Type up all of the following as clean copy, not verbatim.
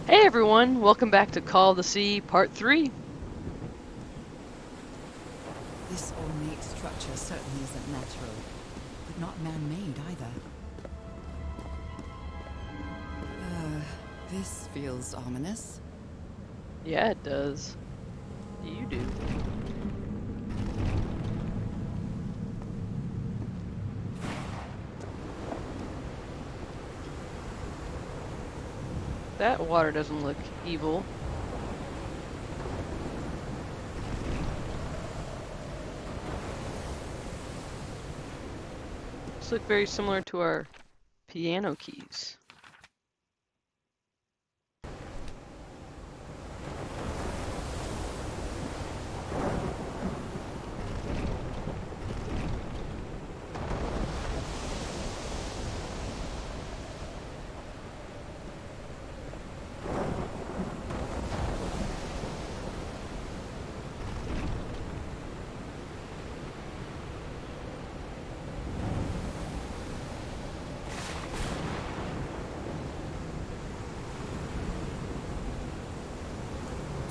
Hey everyone, welcome back to Call of the Sea Part 3. This ornate structure certainly isn't natural, but not man-made either. This feels ominous. Yeah, it does. You do. That water doesn't look evil. These look very similar to our piano keys.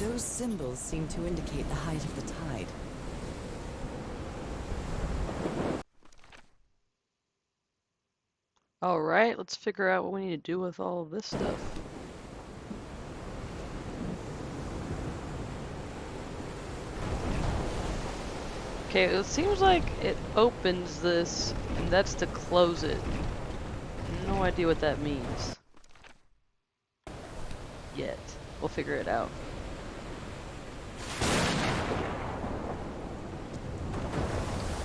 Those symbols seem to indicate the height of the tide. Alright, let's figure out what we need to do with all of this stuff. Okay, it seems like it opens this, and that's to close it. No idea what that means. Yet. We'll figure it out.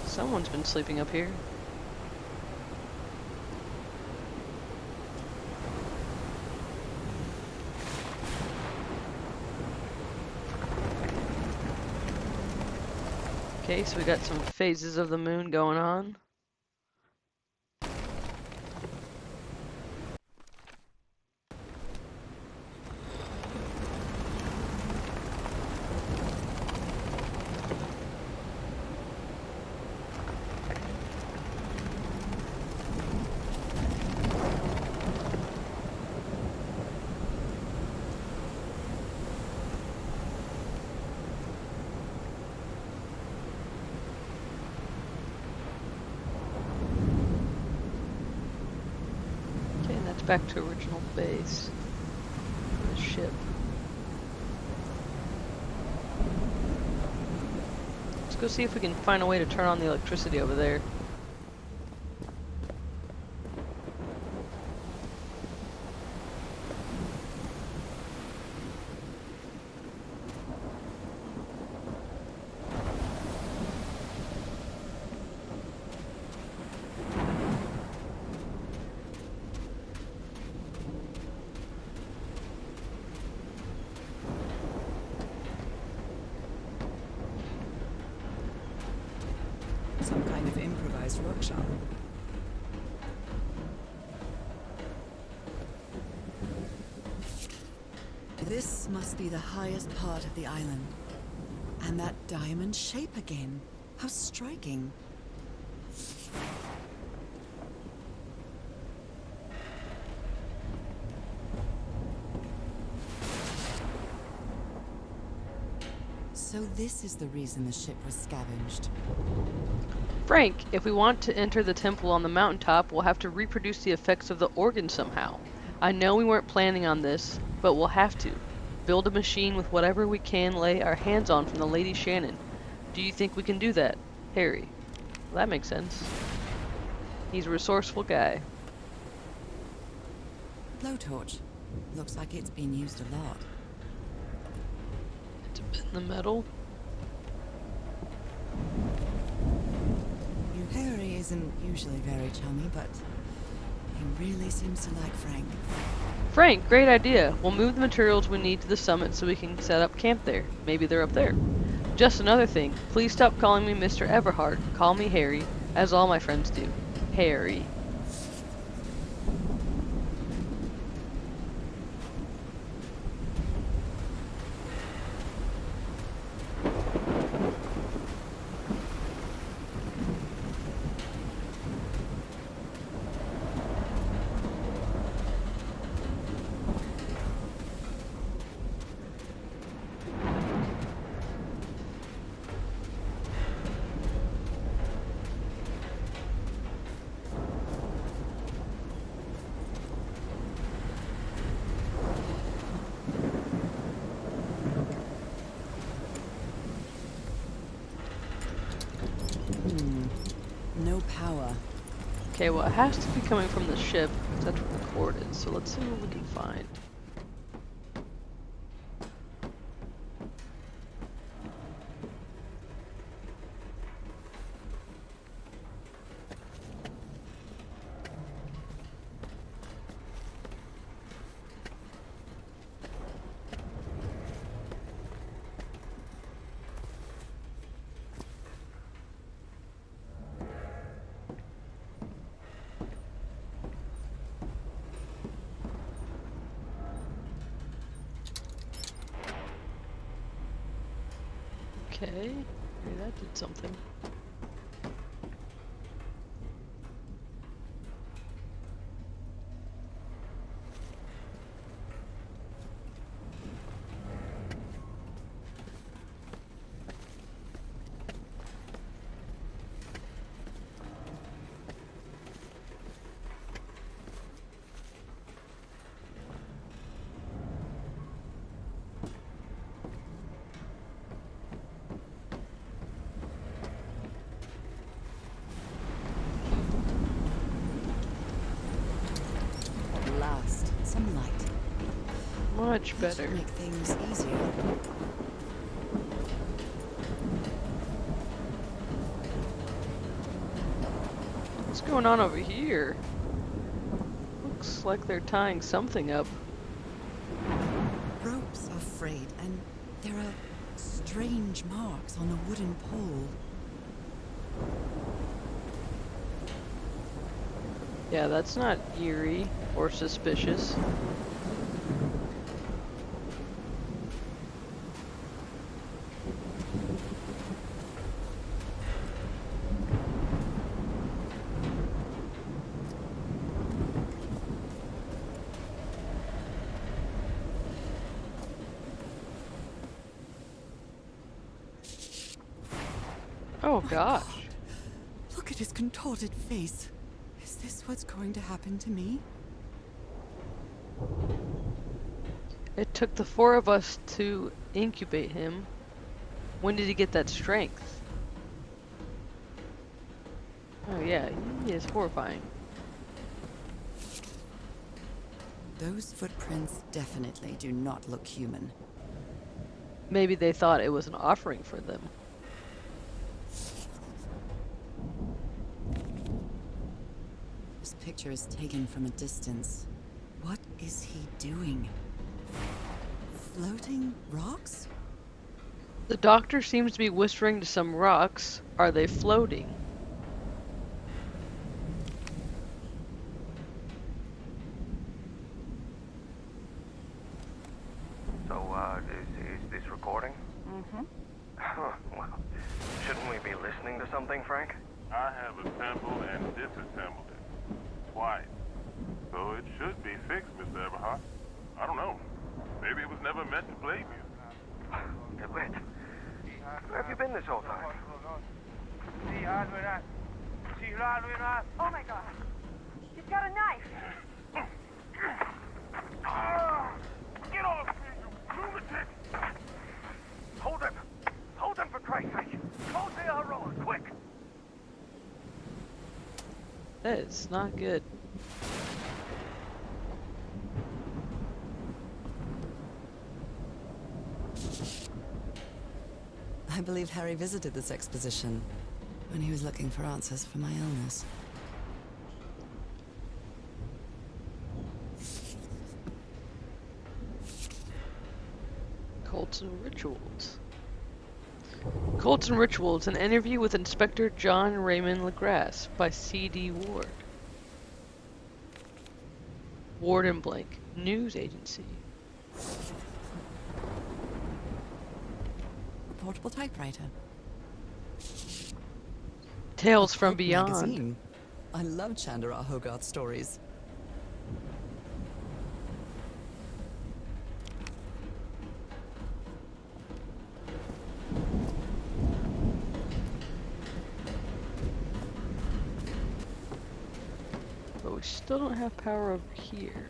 Someone's been sleeping up here. Okay, so we got some phases of the moon going on. Back to original base. The ship. Let's go see if we can find a way to turn on the electricity over there. Some kind of improvised workshop. This must be the highest part of the island. And that diamond shape again. How striking. So this is the reason the ship was scavenged. Frank, if we want to enter the temple on the mountaintop, we'll have to reproduce the effects of the organ somehow. I know we weren't planning on this, but we'll have to. Build a machine with whatever we can lay our hands on from the Lady Shannon. Do you think we can do that, Harry? Well, that makes sense. He's a resourceful guy. Blowtorch. Looks like it's been used a lot. It's a bit in the metal. Harry isn't usually very chummy, but he really seems to like Frank. Frank, great idea. We'll move the materials we need to the summit so we can set up camp there. Maybe they're up there. Just another thing. Please stop calling me Mr. Everhart. Call me Harry, as all my friends do. Harry. Okay, well, it has to be coming from the ship, because that's where the cord is. So let's see what we can find. Okay, maybe that did something. At last, some light. Much That better. should make things easier. What's going on over here? Looks like they're tying something up. Ropes are frayed, and there are strange marks on the wooden pole. Yeah, that's not eerie or suspicious. Oh My God, gosh. look at his contorted face. Is this what's going to happen to me? It took the 4 of us to incubate him. When did he get that strength? Oh yeah, he is horrifying. Those footprints definitely do not look human. Maybe they thought it was an offering for them. This picture is taken from a distance. What is he doing? Floating rocks? The doctor seems to be whispering to some rocks. Are they floating? So, is this recording? Mm-hmm. Well, shouldn't we be listening to something, Frank? I have assembled and disassembled it. Twice. So it should be fixed, Mr. Everhart. I don't know. Maybe it was never meant to play music. Wait. Where have you been this whole time? Oh my god. He's got a knife. Get off me, you lunatic! Hold him! Hold him for Christ's sake! Call the Aurora, quick! That is not good. I believe Harry visited this exposition when he was looking for answers for my illness. Cults and Rituals. Cults and Rituals, an interview with Inspector John Raymond LeGrasse by C.D. Ward. Ward and Blank, news agency. A portable typewriter. Tales from Pulp Beyond. Magazine. I love Chandra Hogarth stories. But we still don't have power over here.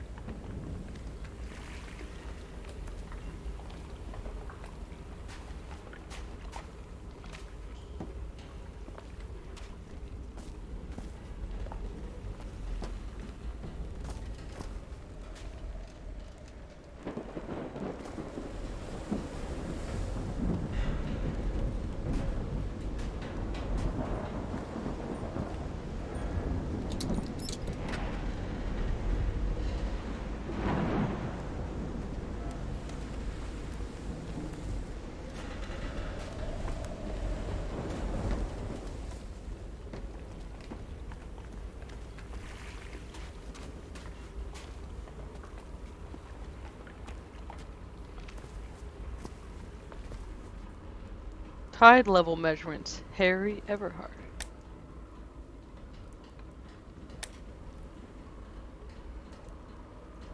Tide level measurements. Harry Everhart.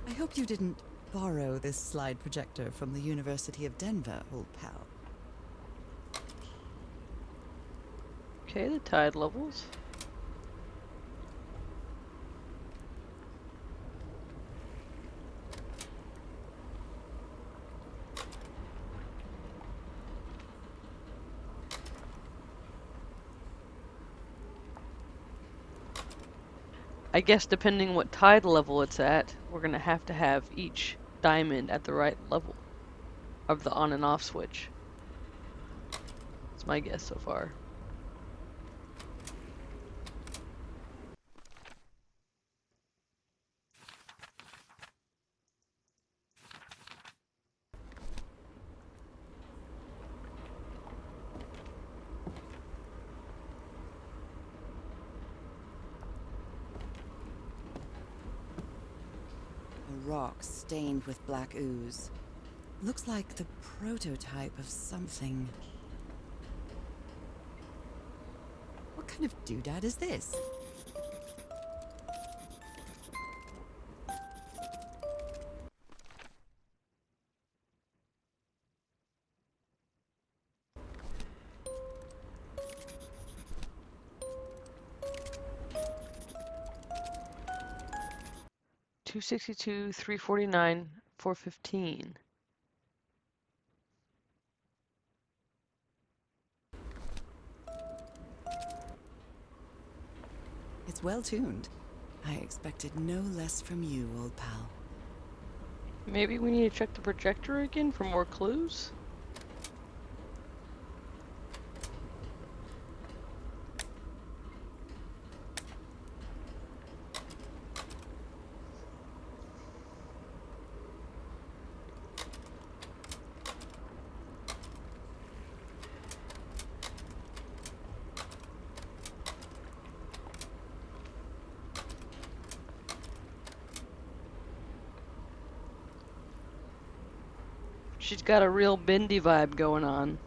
I hope you didn't borrow this slide projector from the University of Denver, old pal. Okay, the tide levels. I guess depending what tide level it's at, we're gonna have to have each diamond at the right level of the on and off switch. That's my guess so far. A rock stained with black ooze. Looks like the prototype of something. What kind of doodad is this? $262, $349, $415. It's well tuned. I expected no less from you, old pal. Maybe we need to check the projector again for more clues? She's got a real bendy vibe going on.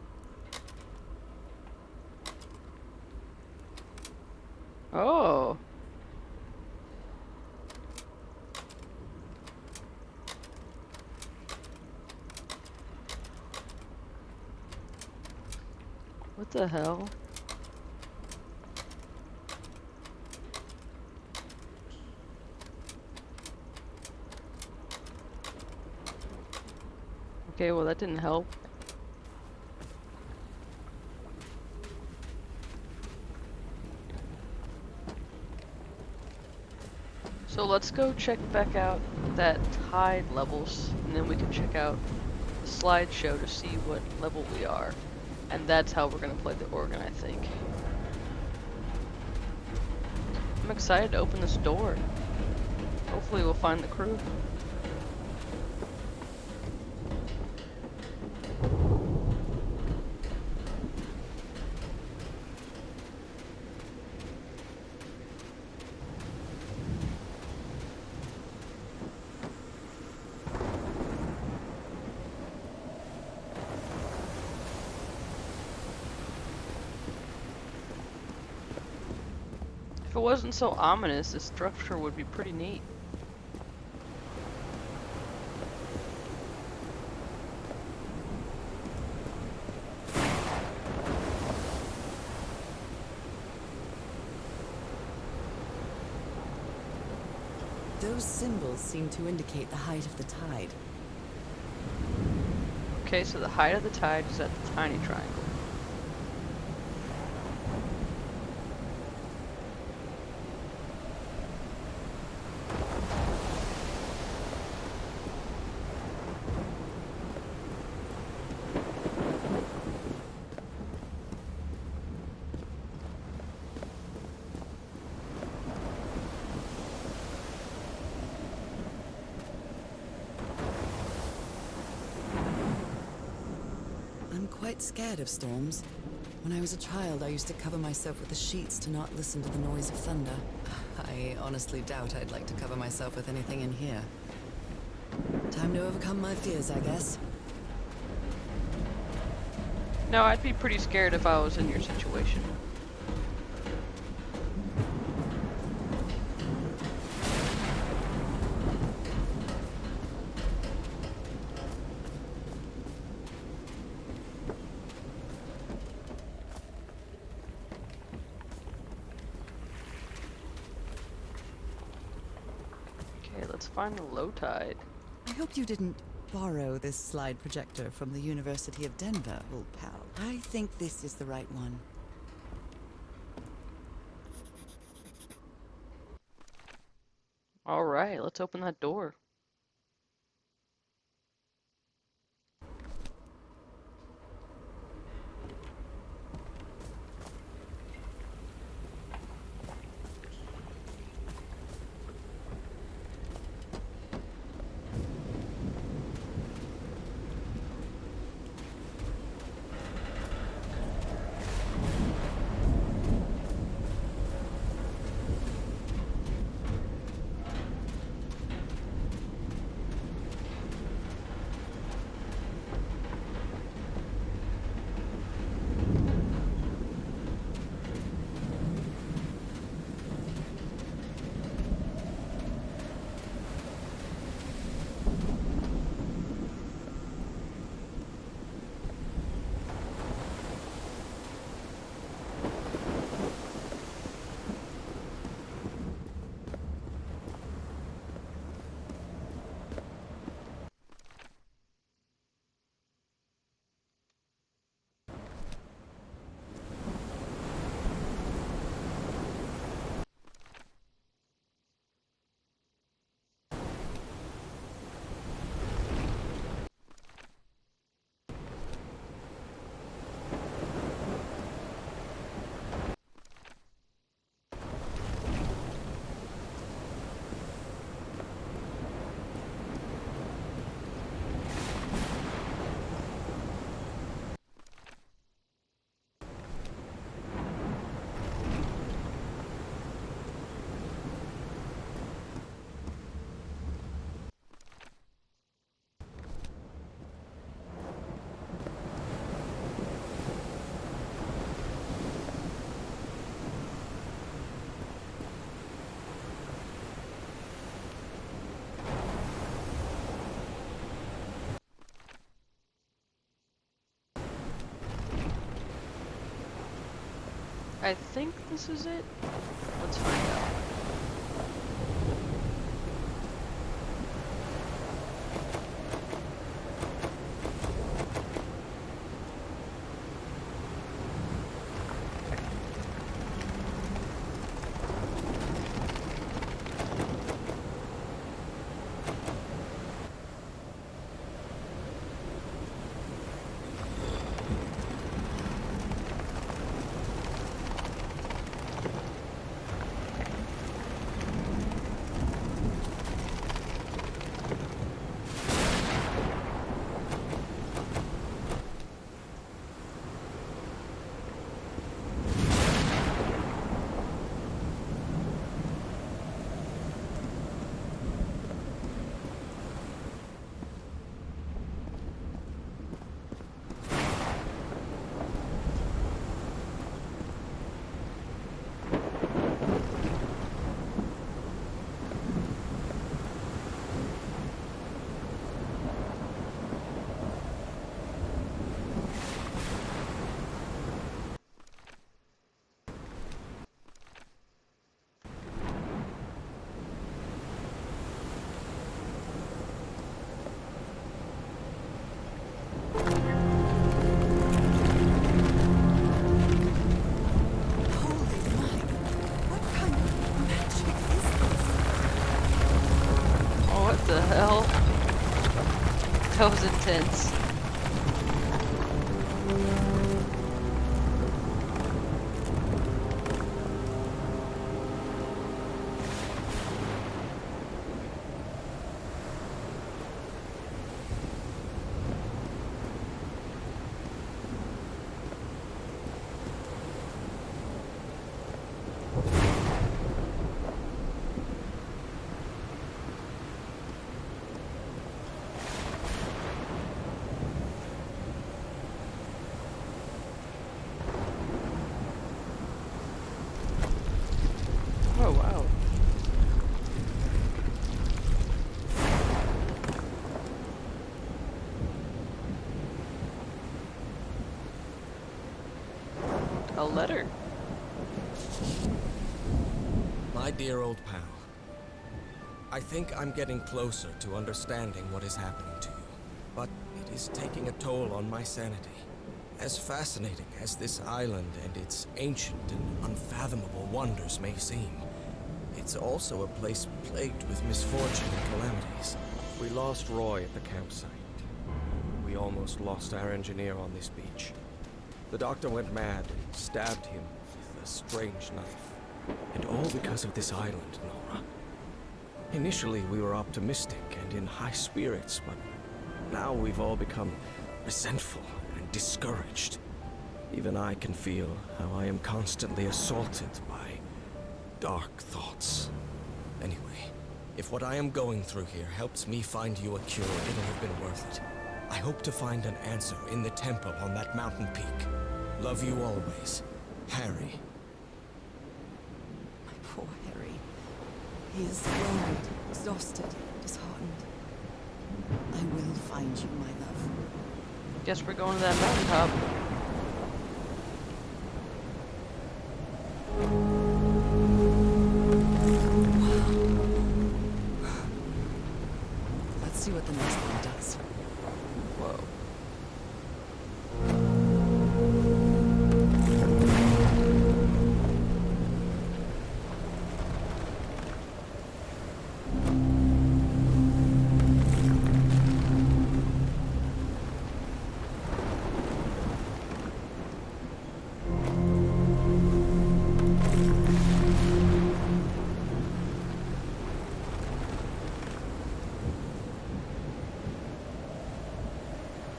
Oh. What the hell? Okay, well that didn't help. So let's go check back out that tide levels, and then we can check out the slideshow to see what level we are. And that's how we're gonna play the organ, I think. I'm excited to open this door. Hopefully we'll find the crew. If it wasn't so ominous, this structure would be pretty neat. Those symbols seem to indicate the height of the tide. Okay, so the height of the tide is at the tiny triangle. I'm quite scared of storms. When I was a child, I used to cover myself with the sheets to not listen to the noise of thunder. I honestly doubt I'd like to cover myself with anything in here. Time to overcome my fears, I guess. No, I'd be pretty scared if I was in your situation. Okay, let's find the low tide. I hope you didn't borrow this slide projector from the University of Denver, old pal. I think this is the right one. Alright, let's open that door. I think this is it. Let's find out. What the hell? That was intense. A letter. My dear old pal, I think I'm getting closer to understanding what is happening to you, but it is taking a toll on my sanity. As fascinating as this island and its ancient and unfathomable wonders may seem, it's also a place plagued with misfortune and calamities. We lost Roy at the campsite. We almost lost our engineer on this beach. The doctor went mad and stabbed him with a strange knife. And all because of this island, Nora. Initially, we were optimistic and in high spirits, but now we've all become resentful and discouraged. Even I can feel how I am constantly assaulted by dark thoughts. Anyway, if what I am going through here helps me find you a cure, it'll have been worth it. I hope to find an answer in the temple on that mountain peak. Love you always, Harry. My poor Harry. He is wounded, exhausted, disheartened. I will find you, my love. Guess we're going to that mountaintop. Let's see what the next one does. Whoa.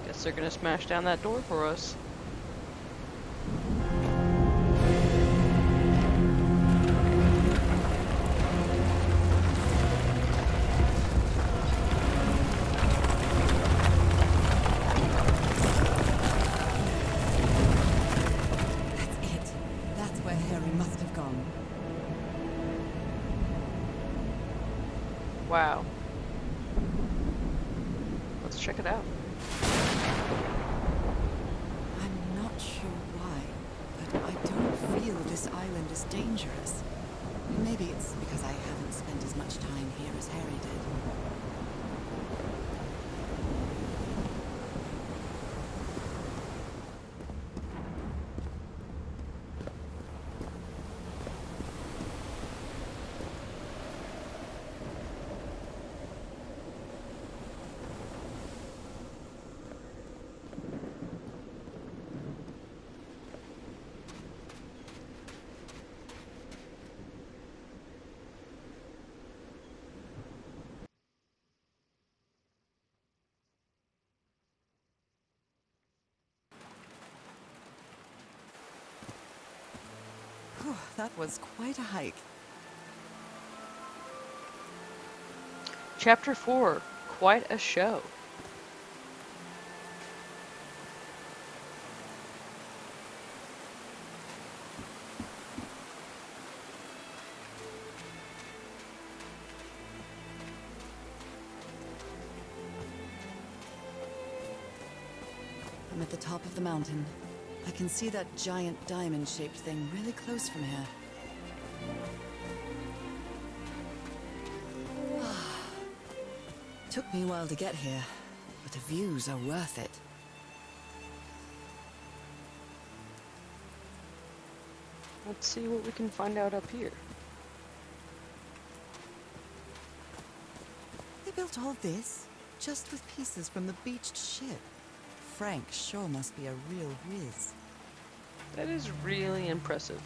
Guess they're gonna smash down that door for us. That's it. That's where Harry must have gone. Wow. Let's check it out. I'm not sure why, but I don't feel this island is dangerous. Maybe it's because I haven't spent as much time here as Harry did. Whew, that was quite a hike. Chapter 4. Quite a show. I'm at the top of the mountain. I can see that giant diamond-shaped thing really close from here. Took me a while to get here, but the views are worth it. Let's see what we can find out up here. They built all this just with pieces from the beached ship. Frank sure must be a real whiz. That is really impressive.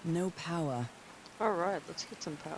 No power. Alright, let's get some power.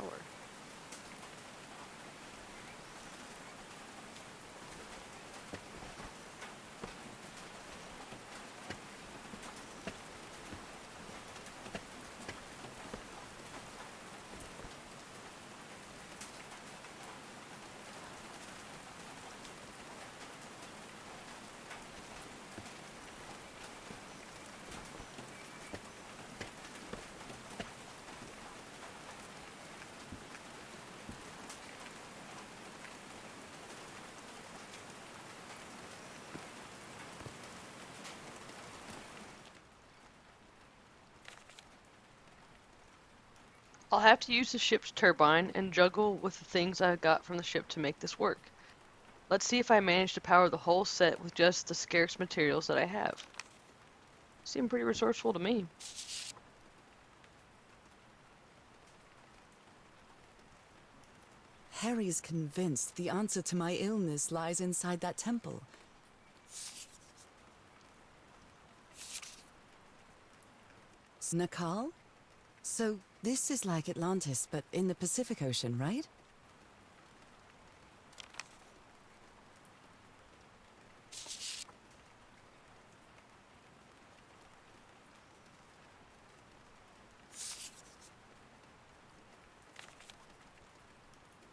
I'll have to use the ship's turbine and juggle with the things I got from the ship to make this work. Let's see if I manage to power the whole set with just the scarce materials that I have. Seem pretty resourceful to me. Harry's convinced the answer to my illness lies inside that temple. Snakal? So this is like Atlantis, but in the Pacific Ocean, right?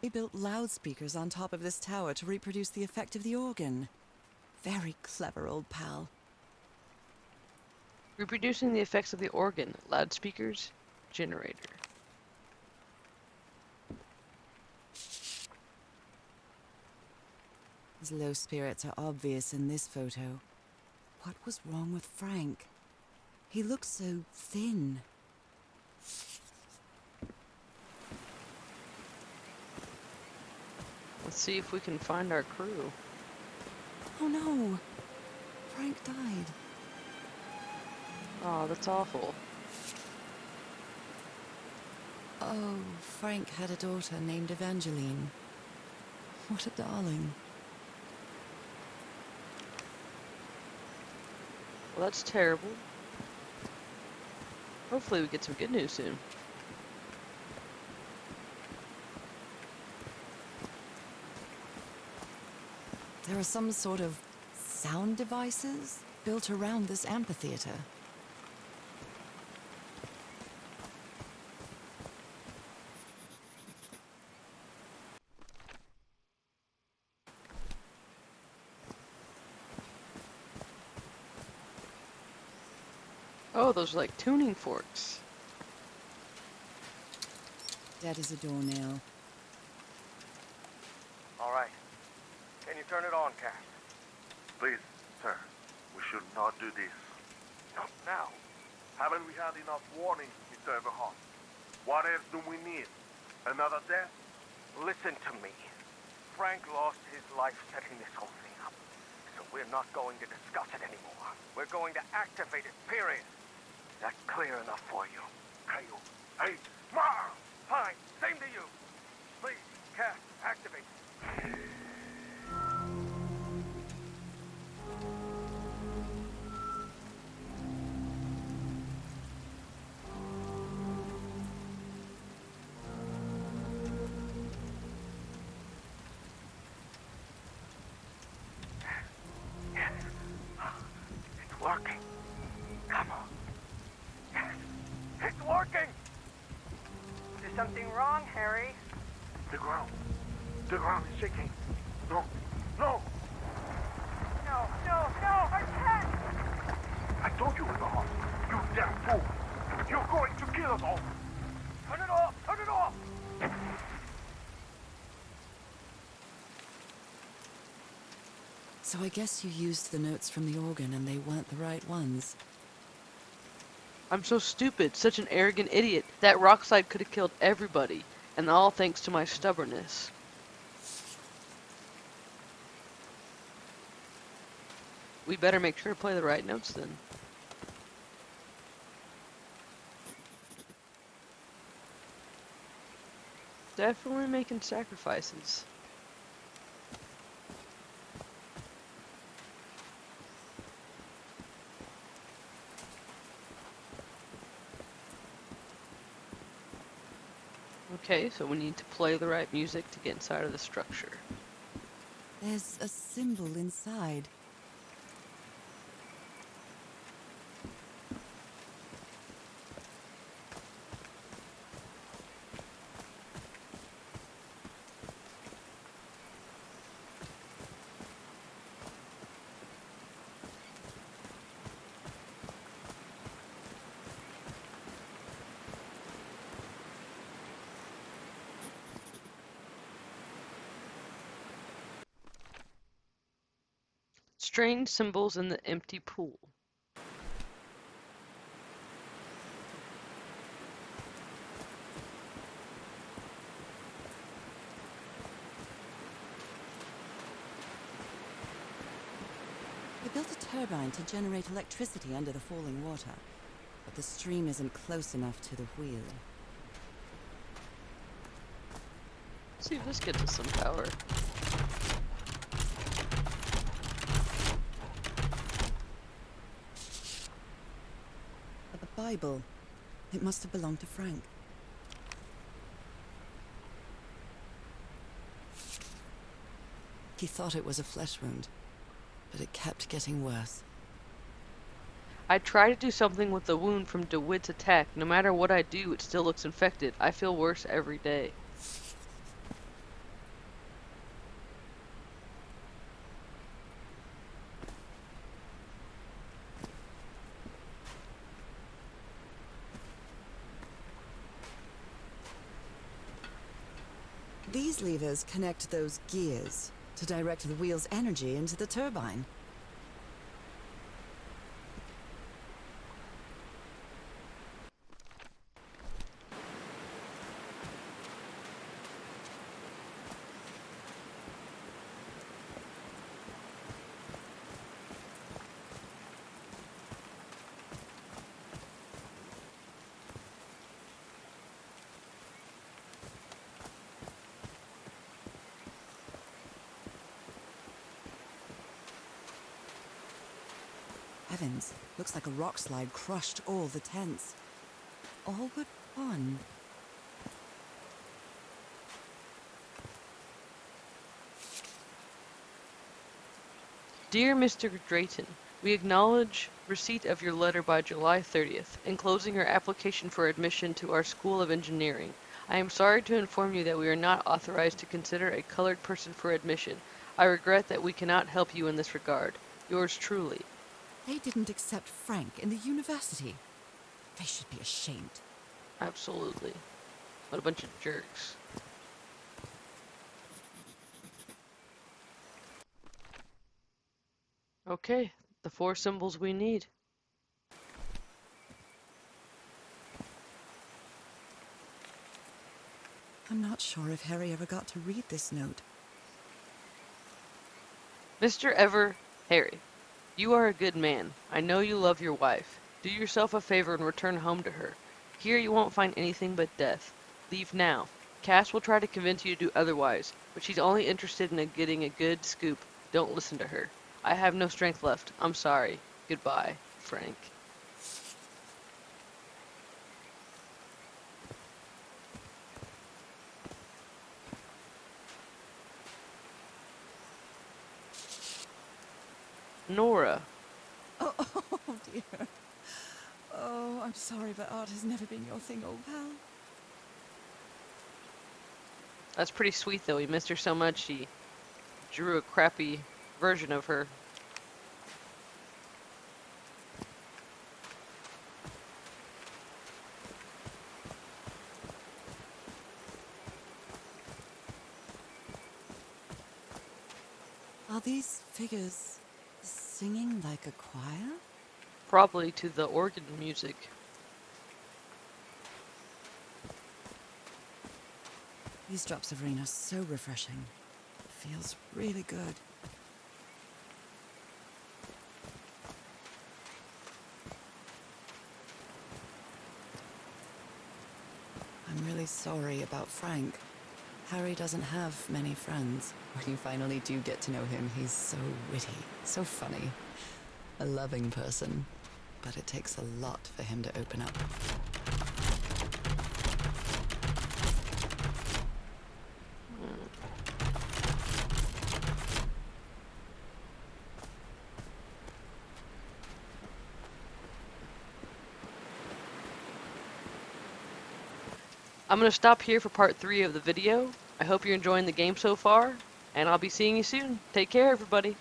They built loudspeakers on top of this tower to reproduce the effect of the organ. Very clever, old pal. Reproducing the effects of the organ, loudspeakers, generator. His low spirits are obvious in this photo. What was wrong with Frank? He looked so thin. Let's see if we can find our crew. Oh no! Frank died. Oh, that's awful. Oh, Frank had a daughter named Evangeline. What a darling. Well, that's terrible. Hopefully we get some good news soon. There are some sort of sound devices built around this amphitheater. Oh, those are like tuning forks. That is a doornail. All right. Can you turn it on, Cass? Please, sir, we should not do this. Not now. Haven't we had enough warnings, Mr. Everhart? What else do we need? Another death? Listen to me. Frank lost his life setting this whole thing up. So we're not going to discuss it anymore. We're going to activate it, period. That's clear enough for you. Kyle, hey, Ma! Fine. Same to you. Please, Cass, activate. Yes. It's working. Come on. Yes. It's working. Is something wrong, Harry? the ground. The ground is shaking. No, no! No, no, no, I can't! I told you, Everhart. You damn fool! You're going to kill us all! Turn it off! Turn it off! So I guess you used the notes from the organ and they weren't the right ones. I'm so stupid, such an arrogant idiot. That rock slide could have killed everybody, and all thanks to my stubbornness. We better make sure to play the right notes then. Definitely making sacrifices. Okay, so we need to play the right music to get inside of the structure. There's a symbol inside. Strange symbols in the empty pool. They built a turbine to generate electricity under the falling water, but the stream isn't close enough to the wheel. Let's see if this gets us some power. But the Bible, it must have belonged to Frank. He thought it was a flesh wound, but it kept getting worse. I try to do something with the wound from DeWitt's attack. No matter what I do, it still looks infected. I feel worse every day. These levers connect those gears to direct the wheel's energy into the turbine. Heavens, looks like a rock slide crushed all the tents. All but one. Dear Mr. Drayton, we acknowledge receipt of your letter by July 30th, enclosing your application for admission to our School of Engineering. I am sorry to inform you that we are not authorized to consider a colored person for admission. I regret that we cannot help you in this regard. Yours truly. They didn't accept Frank in the university. They should be ashamed. Absolutely. What a bunch of jerks. Okay, the 4 symbols we need. I'm not sure if Harry ever got to read this note. Mr. Harry, you are a good man. I know you love your wife. Do yourself a favor and return home to her. Here you won't find anything but death. Leave now. Cass will try to convince you to do otherwise, but she's only interested in getting a good scoop. Don't listen to her. I have no strength left. I'm sorry. Goodbye, Frank. Nora. Oh, dear. Oh, I'm sorry, but art has never been your thing, old pal. That's pretty sweet, though. He missed her so much, he drew a crappy version of her. Are these figures singing like a choir? Probably to the organ music. These drops of rain are so refreshing. It feels really good. I'm really sorry about Frank. Harry doesn't have many friends. When you finally do get to know him, he's so witty, so funny. A loving person. But it takes a lot for him to open up. I'm going to stop here for part 3 of the video. I hope you're enjoying the game so far, and I'll be seeing you soon. Take care, everybody.